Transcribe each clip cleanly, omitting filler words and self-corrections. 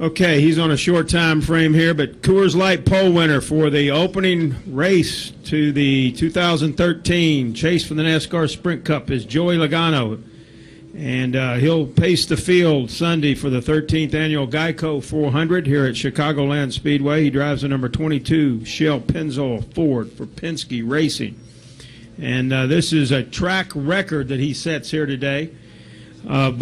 Okay, he's on a short time frame here, but Coors Light pole winner for the opening race to the 2013 Chase for the NASCAR Sprint Cup is Joey Logano. And he'll pace the field Sunday for the 13th annual Geico 400 here at Chicagoland Speedway. He drives the number 22 Shell Pennzoil Ford for Penske Racing. And this is a track record that he sets here today of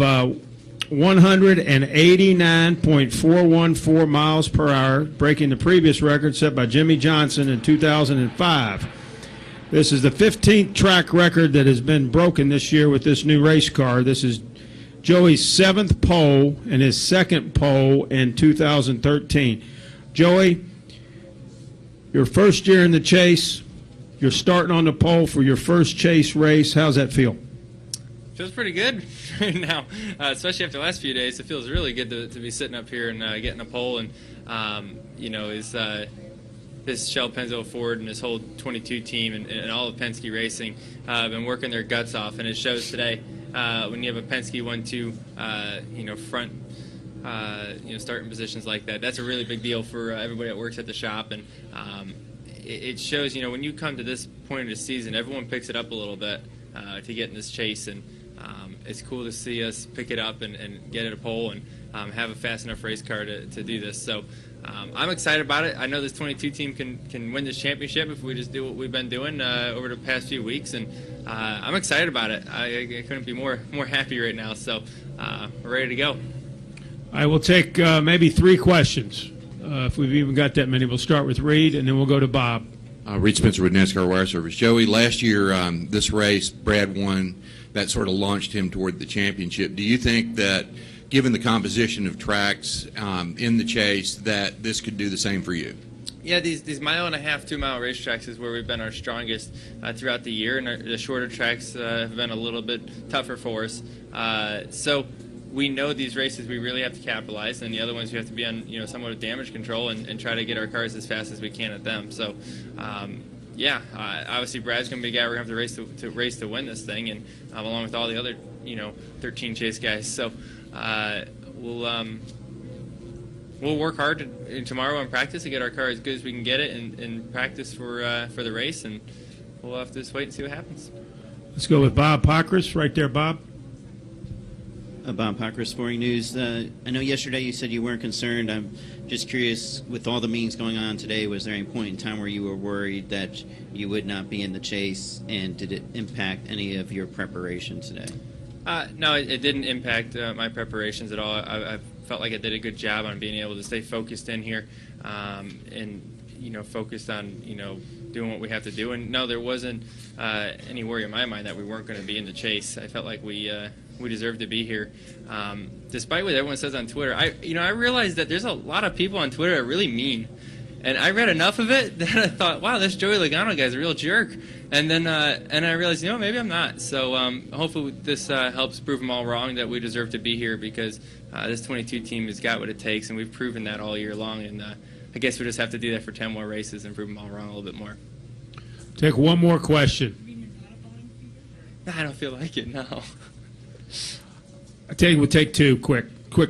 189.414 miles per hour, breaking the previous record set by Jimmy Johnson in 2005. This is the 15th track record that has been broken this year with this new race car. This is Joey's 7th pole and his 2nd pole in 2013. Joey, your first year in the chase, you're starting on the pole for your first chase race. How's that feel? Feels pretty good right now, especially after the last few days. It feels really good to be sitting up here and getting a pole. And, you know, this Shell Pennzoil Ford and this whole 22 team and all of Penske Racing have been working their guts off, and it shows today when you have a Penske 1-2, you know, front, you know, starting positions like that. That's a really big deal for everybody that works at the shop, and it shows, you know, when you come to this point of the season, everyone picks it up a little bit to get in this chase, and it's cool to see us pick it up and get it a pole and have a fast enough race car to do this. So I'm excited about it. I know this 22 team can win this championship if we just do what we've been doing over the past few weeks, and I'm excited about it. I couldn't be more happy right now. So we're ready to go. I will take maybe 3 questions. If we've even got that many, we'll start with Reed, and then we'll go to Bob. Reed Spencer with NASCAR Wire Service. Joey, last year this race, Brad won. That sort of launched him toward the championship. Do you think that, given the composition of tracks in the chase, that this could do the same for you? Yeah, these 1.5 mile, 2 mile racetracks is where we've been our strongest throughout the year, and the shorter tracks have been a little bit tougher for us. So we know these races we really have to capitalize, and the other ones we have to be on, you know, somewhat of damage control and try to get our cars as fast as we can at them. So yeah, obviously Brad's going to be a guy we're going to have to race to win this thing, and along with all the other, you know, 13 chase guys. So we'll work hard tomorrow in practice to get our car as good as we can get it in practice for the race, and we'll have to just wait and see what happens. Let's go with Bob Pockris. Right there, Bob. Bob Pockris, Sporting News. I know yesterday you said you weren't concerned. I'm just curious, with all the meetings going on today, was there any point in time where you were worried that you would not be in the chase, and did it impact any of your preparation today? No, it didn't impact my preparations at all. I felt like I did a good job on being able to stay focused in here, and, you know, focused on, you know, doing what we have to do. And no, there wasn't any worry in my mind that we weren't going to be in the chase. I felt like we deserved to be here, despite what everyone says on Twitter. I realized that there's a lot of people on Twitter that are really mean, and I read enough of it that I thought, wow, this Joey Logano guy's a real jerk. And then and I realized, you know, maybe I'm not. So hopefully this helps prove them all wrong, that we deserve to be here, because this 22 team has got what it takes, and we've proven that all year long. And I guess we just have to do that for 10 more races and prove them all wrong a little bit more. Take one more question. I don't feel like it, no. I tell you, we'll take 2 quick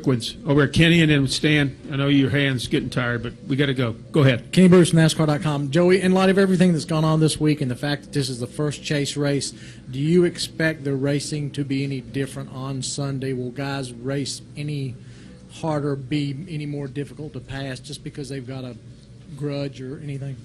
ones. Over at Kenny and then Stan. I know your hand's getting tired, but we got to go. Go ahead. Kenny Bruce, NASCAR.com. Joey, in light of everything that's gone on this week and the fact that this is the first chase race, do you expect the racing to be any different on Sunday? Will guys race any harder, be any more difficult to pass just because they've got a grudge or anything?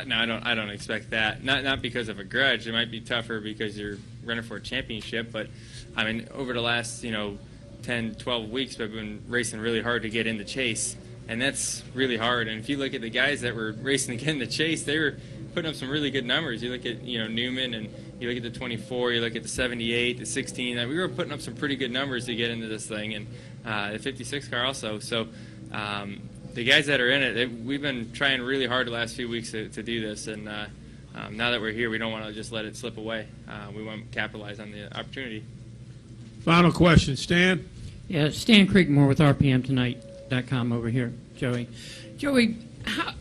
No, I don't expect that. Not because of a grudge. It might be tougher because you're running for a championship, but I mean, over the last, you know, 10, 12 weeks, we've been racing really hard to get in the chase, and that's really hard. And if you look at the guys that were racing to get in the chase, they were putting up some really good numbers. You look at, you know, Newman, and you look at the 24, you look at the 78, the 16. We were putting up some pretty good numbers to get into this thing, and the 56 car also. So the guys that are in it, we've been trying really hard the last few weeks to do this, and now that we're here, we don't want to just let it slip away. We want to capitalize on the opportunity. Final question, Stan. Yeah, Stan Creekmore with RPMTonight.com over here, Joey. Joey, how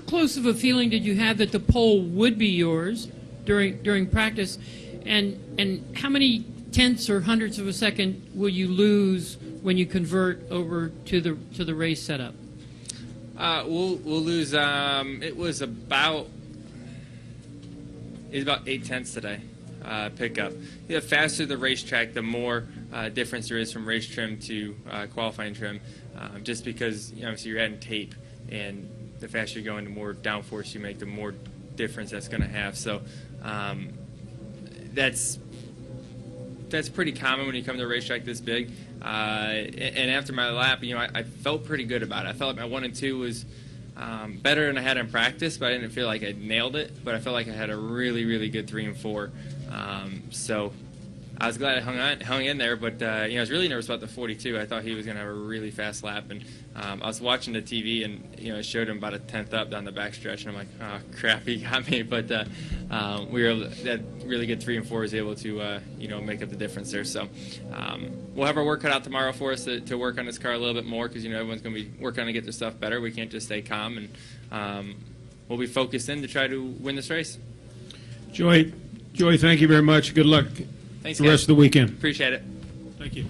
close of a feeling did you have that the pole would be yours during practice, and how many tenths or hundredths of a second will you lose when you convert over to the race setup? We'll lose. It was about 8/10 today. Pickup. The faster the racetrack, the more difference there is from race trim to qualifying trim. Just because so you're adding tape, and the faster you go into more downforce you make, the more difference that's going to have. So that's pretty common when you come to a racetrack this big. And after my lap, I felt pretty good about it. I felt like my 1 and 2 was better than I had in practice, but I didn't feel like I nailed it. But I felt like I had a really, really good 3 and 4. So I was glad I hung in there. But I was really nervous about the 42. I thought he was going to have a really fast lap, and I was watching the TV, and it showed him about a tenth up down the backstretch, and I'm like, oh crap, he got me. But that really good 3 and 4 was able to make up the difference there. So we'll have our work cut out tomorrow for us to work on this car a little bit more, because everyone's going to be working on to get their stuff better. We can't just stay calm, and we'll be focused in to try to win this race. Joey, thank you very much. Good luck Thanks, the rest of the weekend. Appreciate it. Thank you.